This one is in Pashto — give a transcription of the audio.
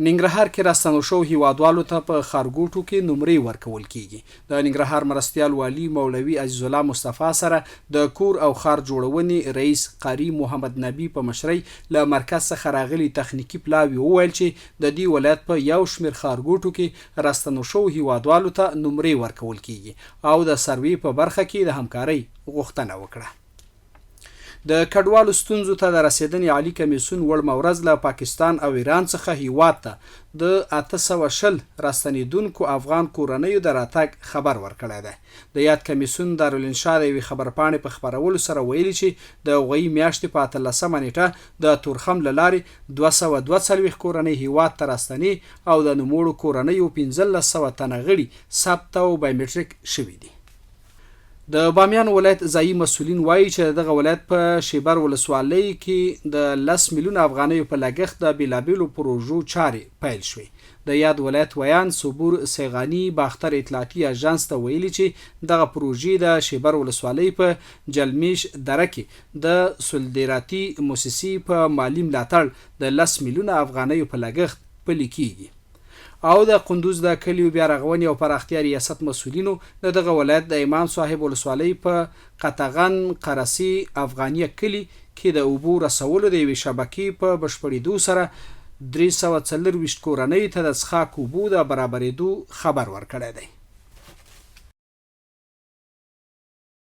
ننګرهار کې راستنو شو هیوادوالو ته په ښارګوټو کې نمرې ورکول کیږي. د ننګرهار مرستیال والي مولوي عزیز الله مصطفی سره د کور او ښار جوړونې رئیس قاری محمد نبی په مشرۍ له مرکز څخه راغلي تخنیکي پلاوي وویل چې د دې ولایت په یو شمېر ښارګوټو کې راستنو شو هیوادوالو ته نمرې ورکول کیږي او د سروې په برخه کې د همکارۍ غوښتنه وکړه. د کډوالو ستونزو ته د رسیدنې عالی کمیسیون وړمه ورځ له پاکستان او ایران څخه هیواد ته د 820 راستنېدونکو افغان کورنیو د راتګ خبر ورکړی دی. د یاد کمیسیون دارالانشا د یوې خبرپاڼې په خپرولو سره ویلي چې د هغوی میاشتې په 18مه نیټه د تورخم له لارې 242 کورنۍ هیواد ته راستنې او د نوموړو کورنیو 1500 تنه غړي ثبت او بایومټریک شوي دي. د بامیان ولایت ځایي مسؤلین وایي چې دغه ولایت په شیبر ولسوالۍ کې د 10 میلیون افغانیو په لګښت د بیلابیلو پروژو چارې پیل شوې. د یاد ولایت ویان صبور سیغانی باختر اطلاعاتي اژانس ته ویلي چې دغه پروژې د شیبر ولسوالۍ په جلمیش دره کې د سولدیراتي موسسې په مالی ملاتړ د 10 میلیون افغانیو په لګښت پلي کیږي. او د قندوز د کلیو بیا رغونې او پراختیا ریاست مسؤلینو د دغه ولایت د امام صاحب ولسوالۍ په قطغن قرسي افغانیه کلی کې د اوبو رسولو د یوې شبکې په بشپړېدو سره 340 کورنۍ ته د څښاک اوبو د برابرېدو خبر ورکړی دی.